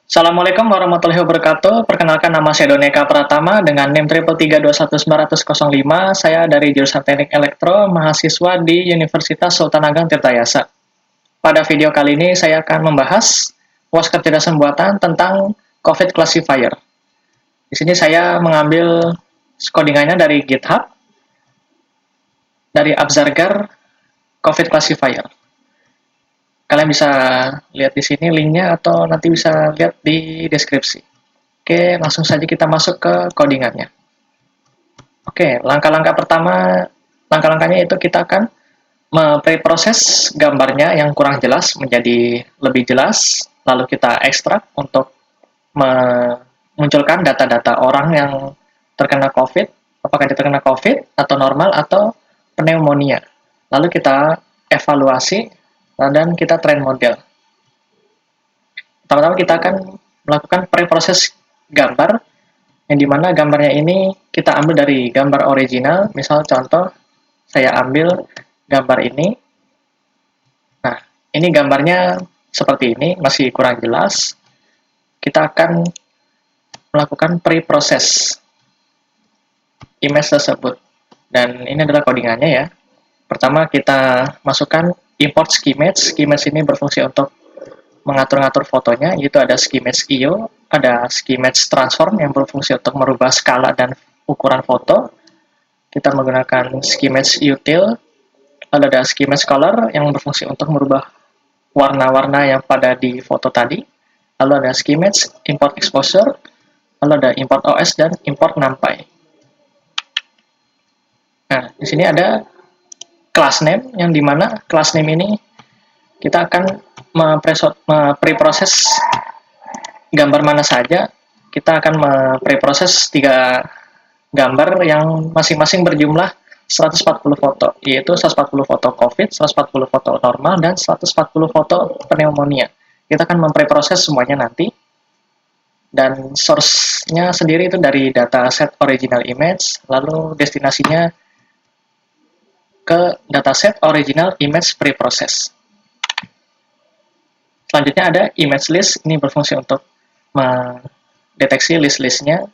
Assalamualaikum warahmatullahi wabarakatuh. Perkenalkan, nama saya Doneka Pratama dengan NIM 333211905. Saya dari jurusan Teknik Elektro, mahasiswa di Universitas Sultan Ageng Tirtayasa. Pada video kali ini saya akan membahas UAS kecerdasan buatan tentang COVID Classifier. Di sini saya mengambil codingannya dari GitHub, dari Abzargar COVID Classifier. Kalian bisa lihat di sini linknya atau nanti bisa lihat di deskripsi. Oke, langsung saja kita masuk ke codingannya. Oke, langkah-langkah pertama, langkah-langkahnya itu kita akan memproses gambarnya yang kurang jelas menjadi lebih jelas, lalu kita ekstrak untuk memunculkan data-data orang yang terkena COVID, apakah dia terkena COVID atau normal atau pneumonia. Lalu kita evaluasi dan kita train model. Pertama-tama kita akan melakukan preproses gambar, yang dimana gambarnya ini kita ambil dari gambar original. Misal contoh, saya ambil gambar ini. Nah, ini gambarnya seperti ini, masih kurang jelas. Kita akan melakukan pre-process image tersebut. Dan ini adalah codingannya ya. Pertama kita masukkan import skimage. Skimage ini berfungsi untuk mengatur-ngatur fotonya, yaitu ada skimage IO, ada skimage transform yang berfungsi untuk merubah skala dan ukuran foto. Kita menggunakan skimage util, lalu ada skimage color yang berfungsi untuk merubah warna-warna yang pada di foto tadi, lalu ada skimage import exposure, lalu ada import OS dan import numpy. Nah, di sini ada class name, yang dimana class name ini kita akan preproses gambar mana saja. Kita akan preproses 3 gambar yang masing-masing berjumlah 140 foto, yaitu 140 foto COVID, 140 foto normal, dan 140 foto pneumonia. Kita akan mempreproses semuanya nanti, dan source-nya sendiri itu dari dataset original image, lalu destinasinya ke dataset original image preprocess. Selanjutnya ada image list, ini berfungsi untuk mendeteksi list-listnya.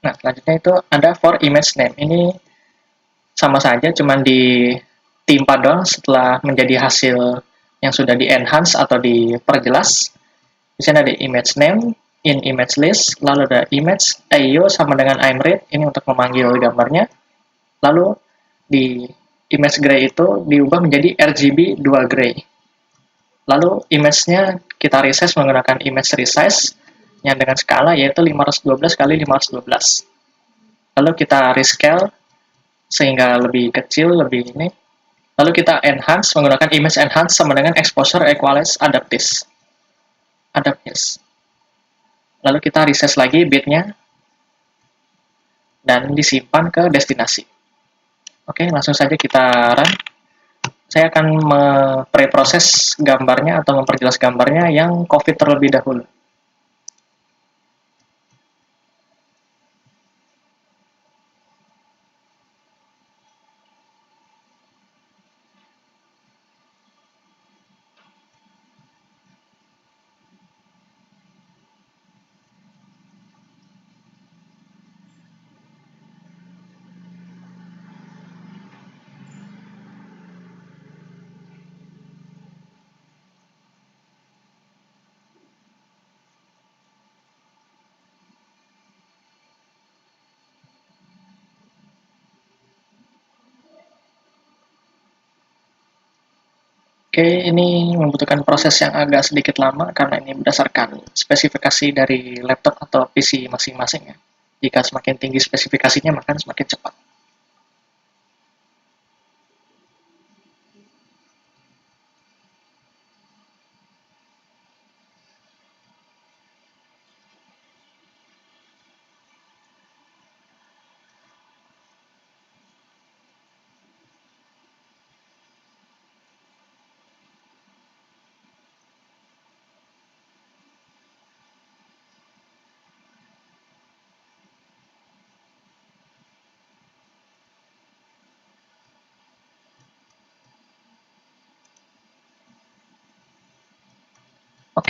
Nah, selanjutnya itu ada for image name. Ini sama saja, cuman ditimpa doang setelah menjadi hasil yang sudah di-enhance atau diperjelas. Di sini ada image name, in image list, lalu ada image IO sama dengan imread, ini untuk memanggil gambarnya. Lalu di image gray itu diubah menjadi RGB 2 gray. Lalu image-nya kita resize menggunakan image resize yang dengan skala yaitu 512 kali 512. Lalu kita rescale sehingga lebih kecil, lebih ini. Lalu kita enhance menggunakan image enhance sama dengan exposure equalize adaptive. Lalu kita resize lagi bitnya dan disimpan ke destinasi. Oke, langsung saja kita run. Saya akan preproses gambarnya atau memperjelas gambarnya yang COVID terlebih dahulu. Oke, ini membutuhkan proses yang agak sedikit lama karena ini berdasarkan spesifikasi dari laptop atau PC masing-masing ya. Jika semakin tinggi spesifikasinya, maka semakin cepat.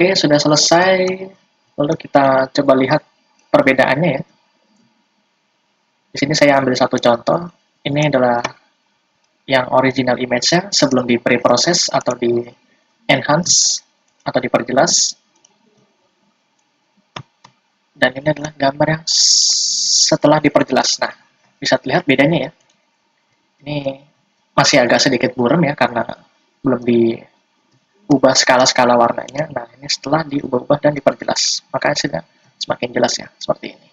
Oke, sudah selesai. Lalu kita coba lihat perbedaannya ya. Di sini saya ambil satu contoh. Ini adalah yang original image-nya sebelum di pre-process atau di enhance atau diperjelas. Dan ini adalah gambar yang setelah diperjelas. Nah, bisa terlihat bedanya ya. Ini masih agak sedikit buram ya karena belum diubah skala-skala warnanya. Nah, ini setelah diubah-ubah dan diperjelas, maka hasilnya semakin jelas ya, seperti ini.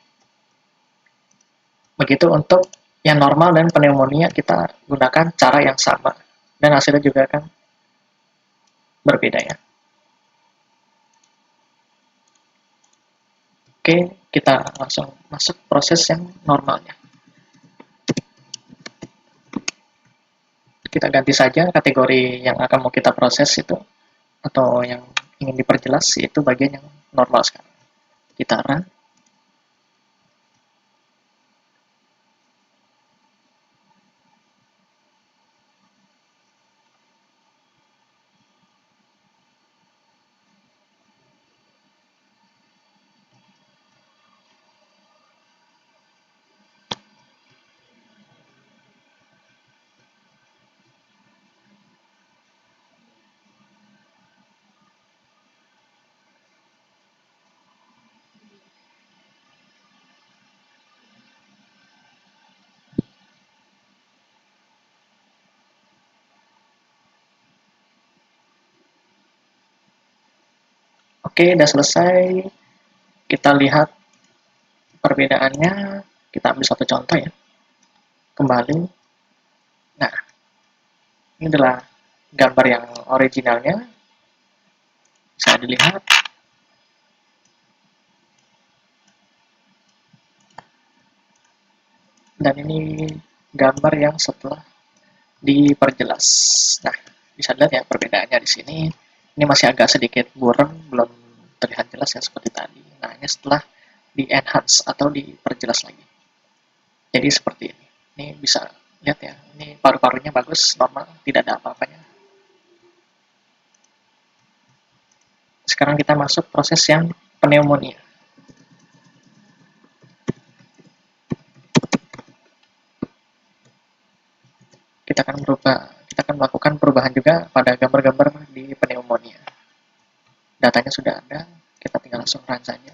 Begitu untuk yang normal dan pneumonia, kita gunakan cara yang sama dan hasilnya juga akan berbeda ya. Oke, kita langsung masuk proses yang normalnya. Kita ganti saja kategori yang akan mau kita proses itu, atau yang ingin diperjelas, yaitu bagian yang normal sekarang. Kita run. Oke, udah selesai. Kita lihat perbedaannya. Kita ambil satu contoh ya. Kembali. Nah, ini adalah gambar yang originalnya. Bisa dilihat. Dan ini gambar yang setelah diperjelas. Nah, bisa dilihat ya perbedaannya di sini. Ini masih agak sedikit buram, belum terlihat jelas ya seperti tadi. Nah, ini setelah di-enhance atau diperjelas lagi. Jadi seperti ini. Ini bisa lihat ya, ini paru-parunya bagus, normal, tidak ada apa-apanya. Sekarang kita masuk proses yang pneumonia. Kita akan melakukan perubahan juga pada gambar-gambar di pneumonia. Datanya sudah ada, kita tinggal langsung run saja.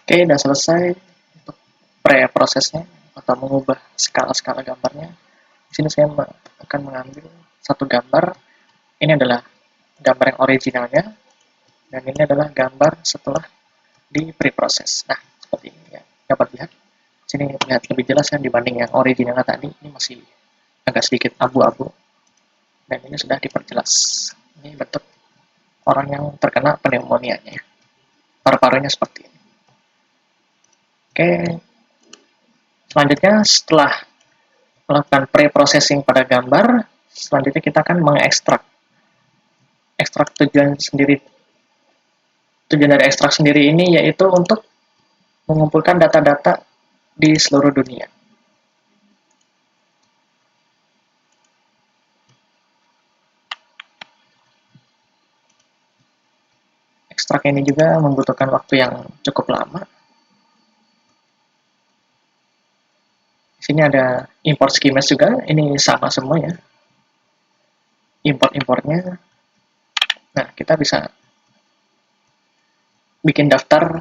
Oke, sudah selesai untuk pre-prosesnya atau mengubah skala-skala gambarnya. Di sini saya akan mengambil satu gambar. Ini adalah gambar yang originalnya, dan ini adalah gambar setelah di pre-proses. Nah, seperti ini ya. Dapat lihat. Sini lihat lebih jelas kan dibanding yang originalnya tadi. Ini masih agak sedikit abu-abu. Dan ini sudah diperjelas. Ini bentuk orang yang terkena pneumonia-nya. Paru-parunya seperti ini. Oke, selanjutnya setelah melakukan pre-processing pada gambar, selanjutnya kita akan mengekstrak. Tujuan dari ekstrak sendiri ini yaitu untuk mengumpulkan data-data di seluruh dunia. Ekstrak ini juga membutuhkan waktu yang cukup lama. Di sini ada import schemas juga, ini sama semua ya. Import-importnya. Nah, kita bisa bikin daftar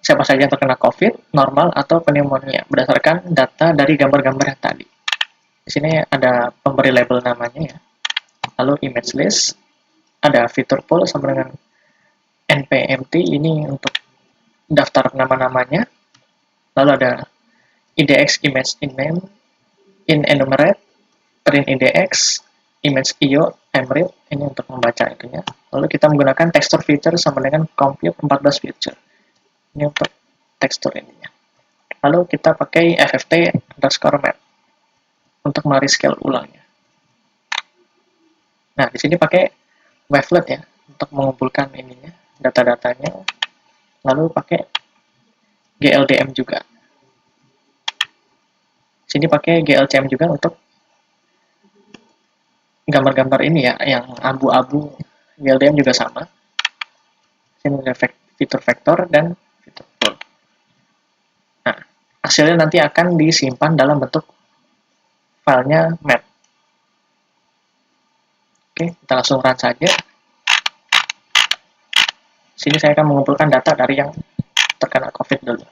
siapa saja yang terkena COVID, normal, atau pneumonia berdasarkan data dari gambar-gambar yang tadi. Di sini ada pemberi label namanya ya. Lalu image list, ada fitur pool sama dengan npmt ini untuk daftar nama-namanya, lalu ada IDX image in name, in enumerate, print IDX, image IO, mread, ini untuk membaca itunya. Lalu kita menggunakan texture feature sama dengan compute 14 feature. Ini untuk tekstur ininya. Lalu kita pakai FFT_map untuk merescale ulangnya. Nah, di sini pakai wavelet ya untuk mengumpulkan ininya, data-datanya. Lalu pakai GLDM juga. Sini pakai GLCM juga untuk gambar-gambar ini ya, yang abu-abu. GLDM juga sama. Sini ada fitur vektor dan fitur full. Nah, hasilnya nanti akan disimpan dalam bentuk filenya map. Oke, kita langsung run saja. Sini saya akan mengumpulkan data dari yang terkena COVID dulu.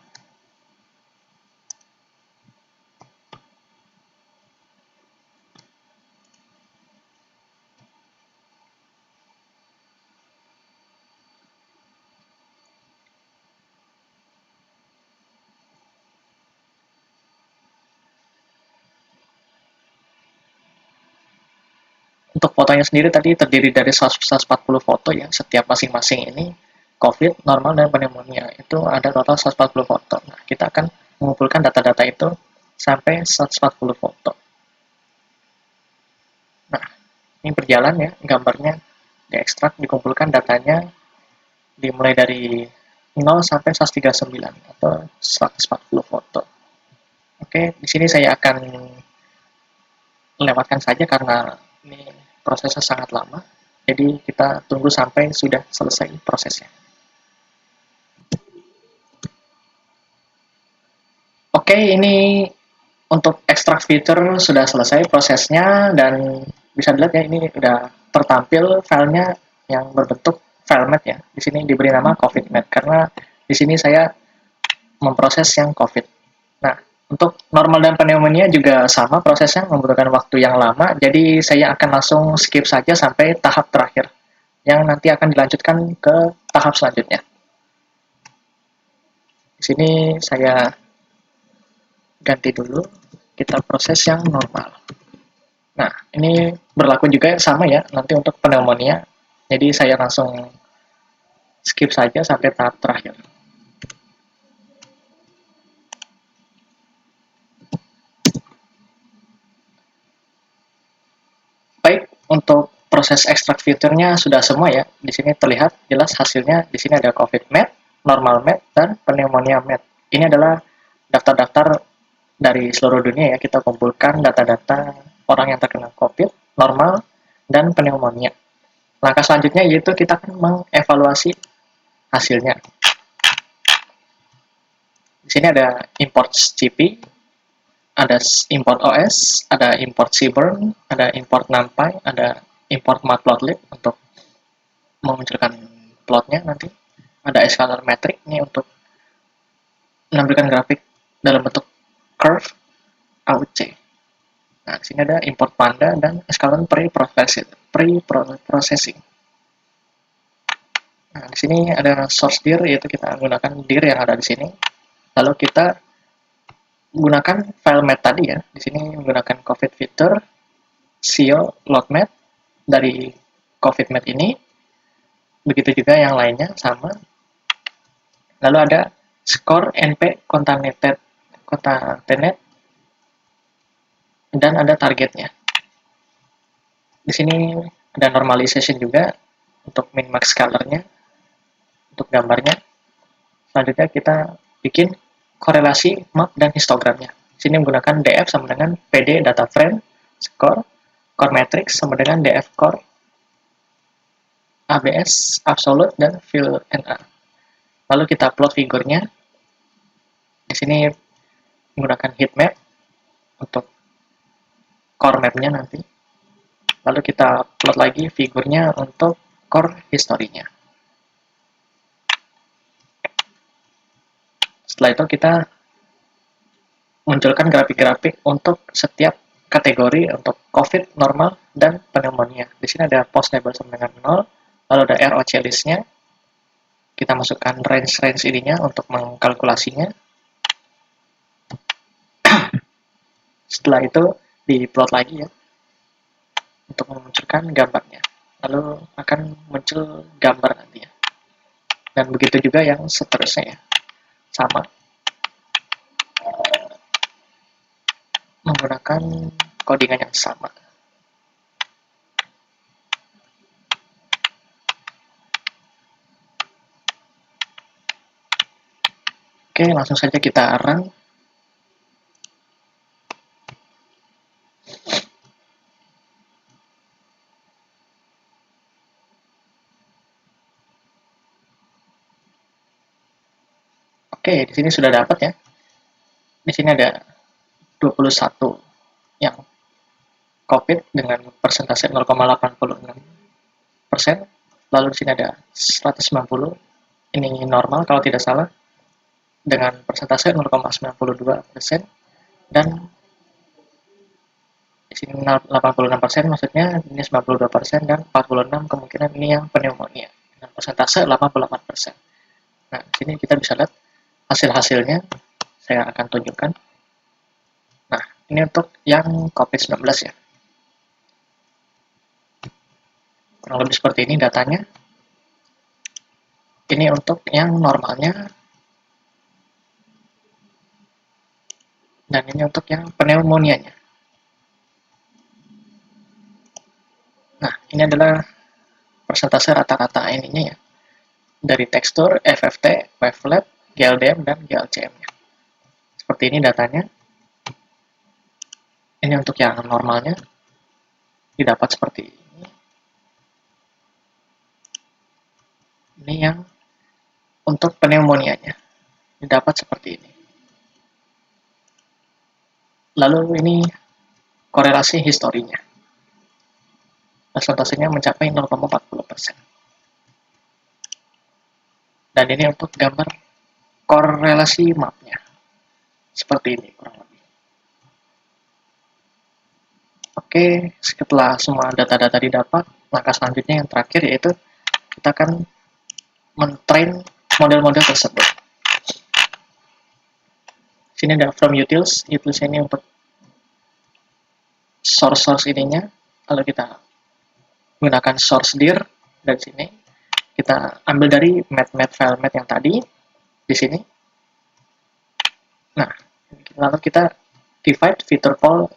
Untuk fotonya sendiri tadi terdiri dari 140 foto ya, setiap masing-masing ini COVID, normal, dan pneumonia. Itu ada total 140 foto. Nah, kita akan mengumpulkan data-data itu sampai 140 foto. Nah, ini berjalan ya, gambarnya diekstrak, dikumpulkan datanya dimulai dari 0 sampai 139 atau 140 foto. Oke, di sini saya akan lewatkan saja karena ini prosesnya sangat lama. Jadi kita tunggu sampai sudah selesai prosesnya. Oke, ini untuk ekstrak feature sudah selesai prosesnya dan bisa dilihat ya ini udah tertampil filenya yang berbentuk file mat ya. Di sini diberi nama COVID mat karena di sini saya memproses yang COVID. Nah, untuk normal dan pneumonia juga sama prosesnya, membutuhkan waktu yang lama, jadi saya akan langsung skip saja sampai tahap terakhir, yang nanti akan dilanjutkan ke tahap selanjutnya. Di sini saya ganti dulu, kita proses yang normal. Nah, ini berlaku juga sama ya, nanti untuk pneumonia, jadi saya langsung skip saja sampai tahap terakhir. Baik, untuk proses ekstrak fiturnya sudah semua ya. Di sini terlihat jelas hasilnya. Di sini ada COVID mat, normal mat, dan pneumonia mat. Ini adalah daftar-daftar dari seluruh dunia ya. Kita kumpulkan data-data orang yang terkena COVID, normal, dan pneumonia. Langkah selanjutnya yaitu kita akan mengevaluasi hasilnya. Di sini ada import CP, ada import OS, ada import Seaborn, ada import NumPy, ada import Matplotlib untuk memunculkan plotnya nanti. Ada scalar metric ini untuk menampilkan grafik dalam bentuk curve AUC. Nah, di sini ada import Panda dan scalar pre-processing. Nah, di sini ada source dir, yaitu kita menggunakan dir yang ada di sini. Lalu kita gunakan file mat tadi ya. Di sini menggunakan COVID feature, CO load mat dari COVID mat ini. Begitu juga yang lainnya sama. Lalu ada score NP contaminated dan ada targetnya. Di sini ada normalization juga untuk min-max color-nya untuk gambarnya. Selanjutnya kita bikin korelasi map dan histogramnya. Di sini menggunakan df sama dengan pd data frame score, core matrix sama dengan df core, abs absolute, dan fill na. Lalu kita plot figurnya. Di sini menggunakan heat map untuk core mapnya nanti. Lalu kita plot lagi figurnya untuk core historinya. Setelah itu kita munculkan grafik-grafik untuk setiap kategori untuk COVID, normal, dan pneumonia. Di sini ada post label sama dengan 0, lalu ada ROC list-nya, Kita masukkan range ininya untuk mengkalkulasinya. Setelah itu di-plot lagi ya, untuk memunculkan gambarnya. Lalu akan muncul gambar nanti ya. Dan begitu juga yang seterusnya ya. Sama. Menggunakan codingan yang sama. Oke, langsung saja kita run. Oke, di sini sudah dapat ya. Di sini ada 21 yang COVID dengan persentase 0,86%. Lalu di sini ada 190, ini normal kalau tidak salah, dengan persentase 0,92%. Dan di sini 86%, maksudnya ini 92%, dan 46 kemungkinan ini yang pneumonia dengan persentase 88%. Nah, di sini kita bisa lihat hasil-hasilnya, saya akan tunjukkan. Nah, ini untuk yang COVID-19 ya. Kurang lebih seperti ini datanya. Ini untuk yang normalnya. Dan ini untuk yang pneumonianya. Nah, ini adalah persentase rata-rata ininya ya. Dari tekstur, FFT, wavelet, GLDM, dan GLCM-nya. Seperti ini datanya. Ini untuk yang normalnya. Didapat seperti ini. Ini yang untuk pneumonianya. Didapat seperti ini. Lalu ini korelasi historinya. Persentasenya mencapai 0,40%. Dan ini untuk gambar korelasi mapnya. Seperti ini kurang lebih. Oke, setelah semua data-data didapat, langkah selanjutnya yang terakhir yaitu kita akan mentrain model-model tersebut. Sini ada from utils ini untuk source ininya. Lalu kita gunakan source dir dari sini. Kita ambil dari file mat yang tadi di sini. Nah, lalu kita divide feature pool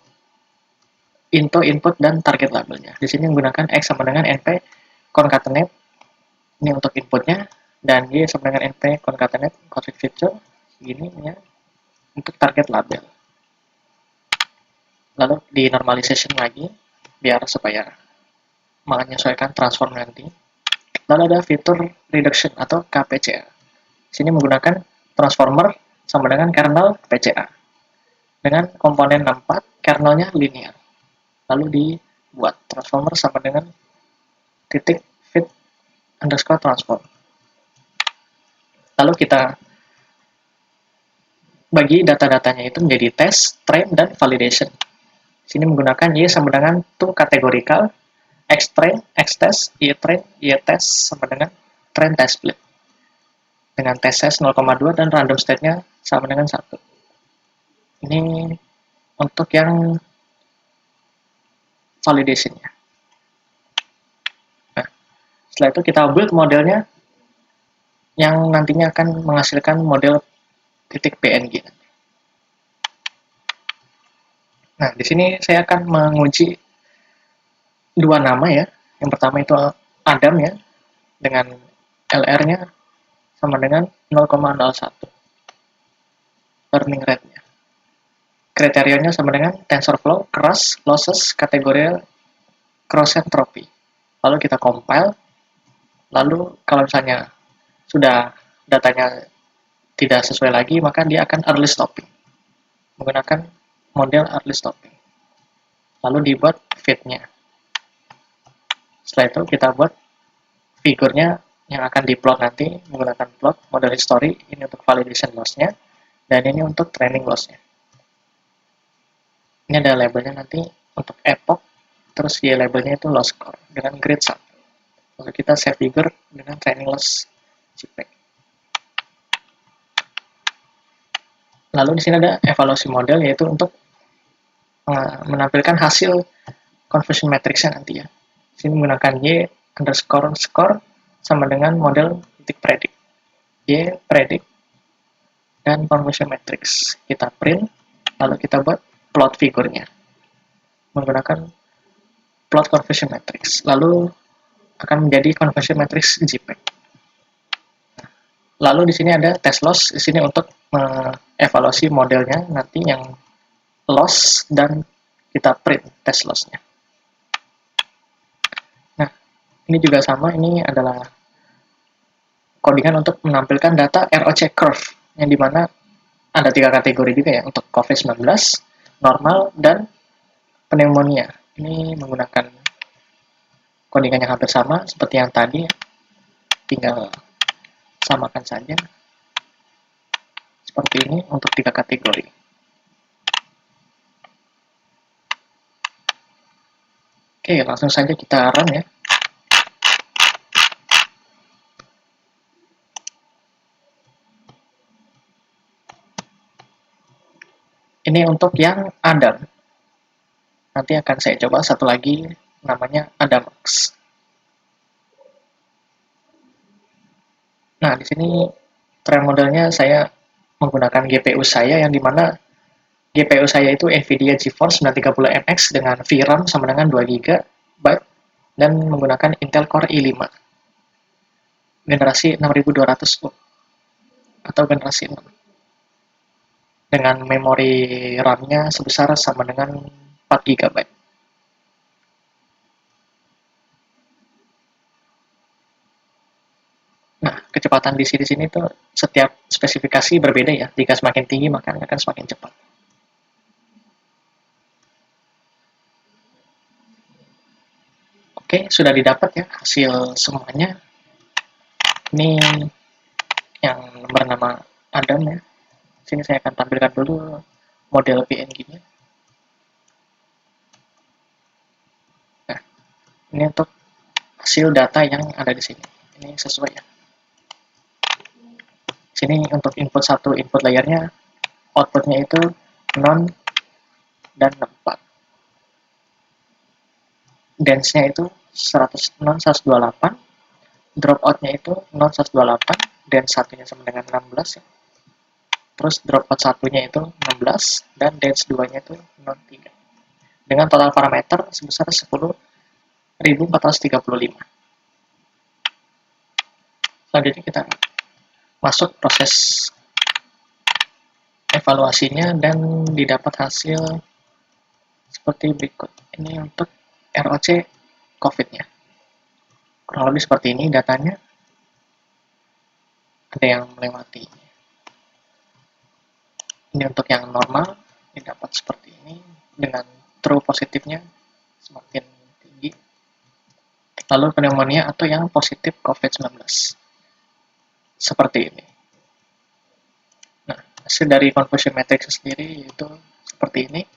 into input dan target labelnya. Di sini menggunakan x sama dengan np concatenate ini untuk inputnya, dan y sama dengan np concatenate config feature ini ya untuk target label. Lalu di normalization lagi biar supaya menyesuaikan transform nanti. Lalu ada fitur reduction atau KPCA. Sini menggunakan transformer sama dengan kernel PCA. Dengan komponen 64, kernelnya linear. Lalu dibuat transformer sama dengan titik fit underscore transform. Lalu kita bagi data-datanya itu menjadi test, train, dan validation. Sini menggunakan Y sama dengan to categorical, X train, X test, Y train, Y test sama dengan train test split. Dengan test size 0,2 dan random state-nya sama dengan 1. Ini untuk yang validation-nya. Nah, setelah itu kita build modelnya yang nantinya akan menghasilkan model titik PNG. Nah, di sini saya akan menguji dua nama ya. Yang pertama itu Adam ya, dengan LR-nya sama dengan 0,01 learning rate-nya. Kriterianya sama dengan TensorFlow, keras, losses, kategori cross entropy. Lalu kita compile, lalu kalau misalnya sudah datanya tidak sesuai lagi, maka dia akan early stopping. Menggunakan model early stopping. Lalu dibuat fit-nya. Setelah itu kita buat figurnya yang akan diplot nanti menggunakan plot model history, ini untuk validation loss-nya, dan ini untuk training loss-nya. Ini ada labelnya nanti untuk epoch, terus Y labelnya itu loss score dengan grade 1. Lalu kita save figure dengan training loss JPEG. Lalu di sini ada evaluasi model, yaitu untuk menampilkan hasil conversion matrix-nya nanti ya. Di sini menggunakan y underscore score sama dengan model titik predict. Y predict dan conversion matrix. Kita print, lalu kita buat plot figurnya menggunakan plot conversion matrix. Lalu akan menjadi conversion matrix JPEG. Lalu di sini ada test loss, di sini untuk evaluasi modelnya nanti yang loss dan kita print test lossnya. Nah, ini juga sama, ini adalah codingan untuk menampilkan data ROC curve, yang dimana ada 3 kategori juga ya, untuk COVID-19, normal, dan pneumonia. Ini menggunakan codingan yang hampir sama seperti yang tadi, tinggal samakan saja seperti ini untuk 3 kategori. Oke, langsung saja kita run ya. Ini untuk yang Adam. Nanti akan saya coba satu lagi, namanya Adamax. Nah, di sini tren modelnya saya menggunakan GPU saya, yang dimana GPU saya itu NVIDIA GeForce 930 MX dengan VRAM sama dengan 2 GB dan menggunakan Intel Core i5 generasi 6200U atau generasi 6 dengan memori RAM-nya sebesar sama dengan 4 GB. Nah, kecepatan di sini tuh setiap spesifikasi berbeda ya. Jika semakin tinggi maka akan semakin cepat. Oke, sudah didapat ya hasil semuanya. Ini yang bernama Adam ya. Sini saya akan tampilkan dulu model PNG-nya. Nah, ini untuk hasil data yang ada di sini. Ini sesuai ya. Sini untuk input 1, input layernya, outputnya itu non dan 4. Dense-nya itu 100, non 128, dropout-nya itu non 128, dan satunya sama dengan 16 ya. Terus dropout satunya itu 16, dan dense 2-nya itu non 3. Dengan total parameter sebesar 10.435. Selanjutnya kita masuk proses evaluasinya dan didapat hasil seperti berikut. Ini untuk ROC COVID-nya. Kurang lebih seperti ini datanya. Ada yang melewati. Ini untuk yang normal, didapat seperti ini dengan true positifnya semakin tinggi. Lalu pneumonia atau yang positif COVID-19. Seperti ini. Nah, hasil dari conversion matrix sendiri itu seperti ini.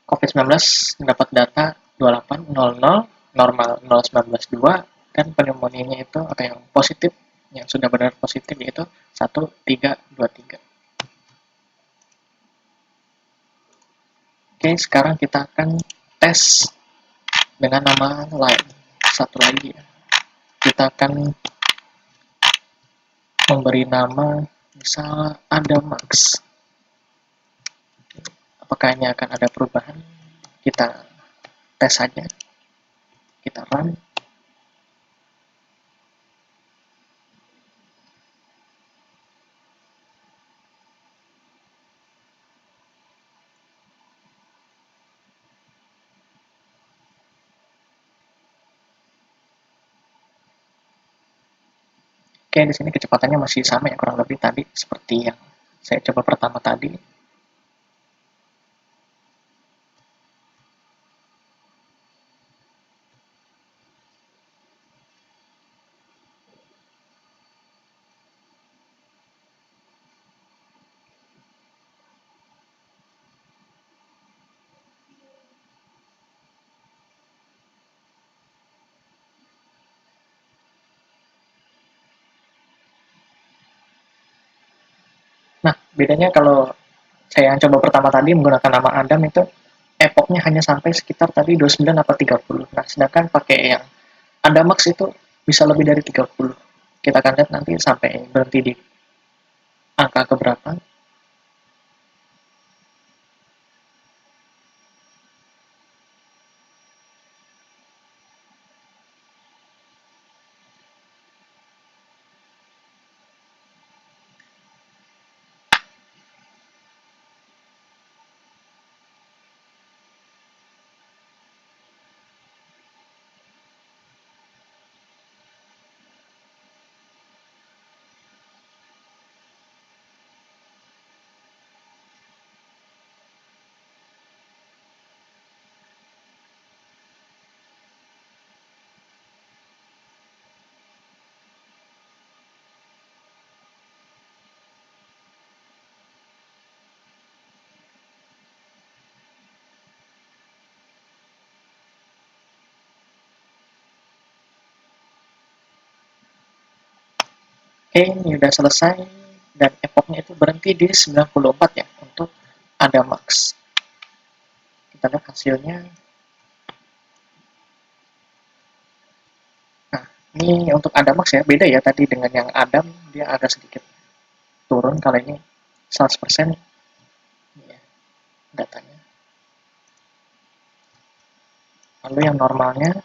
COVID-19 mendapat data 2800, normal 0192, dan pneumonianya itu atau yang positif, yang sudah benar positif yaitu 1323. Oke, sekarang kita akan tes dengan nama lain. Satu lagi ya. Kita akan memberi nama misal Adamax. Apakah ini akan ada perubahan? Kita tes saja. Kita run. Oke, di sini kecepatannya masih sama ya, kurang lebih tadi seperti yang saya coba pertama tadi. Nah, bedanya kalau saya yang coba pertama tadi menggunakan nama Adam itu epochnya hanya sampai sekitar tadi 29 atau 30. Nah, sedangkan pakai yang Adamax itu bisa lebih dari 30. Kita akan lihat nanti sampai berhenti di angka keberapa. Oke, ini udah selesai dan epochnya itu berhenti di 94 ya untuk Adamax. Kita lihat hasilnya. Nah, ini untuk Adamax ya, beda ya tadi dengan yang Adam, dia agak sedikit turun, kalau ini 100% ya, datanya. Lalu yang normalnya,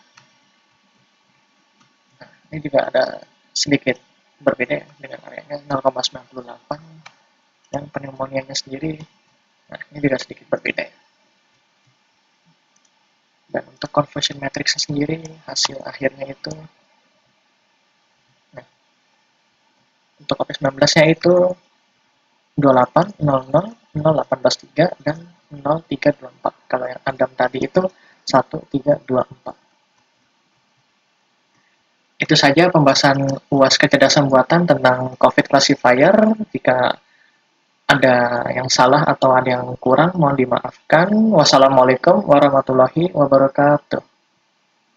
nah, ini juga ada sedikit berbeda ya, dengan areanya 0,98 dan pneumonia-nya sendiri, nah ini juga sedikit berbeda ya. Dan untuk conversion matrix sendiri, hasil akhirnya itu, nah, untuk COVID-19-nya itu 28, 00, 0813, dan 0324. Kalau yang Adam tadi itu 1324. Itu saja pembahasan UAS kecerdasan buatan tentang COVID classifier. Jika ada yang salah atau ada yang kurang, mohon dimaafkan. Wassalamualaikum warahmatullahi wabarakatuh.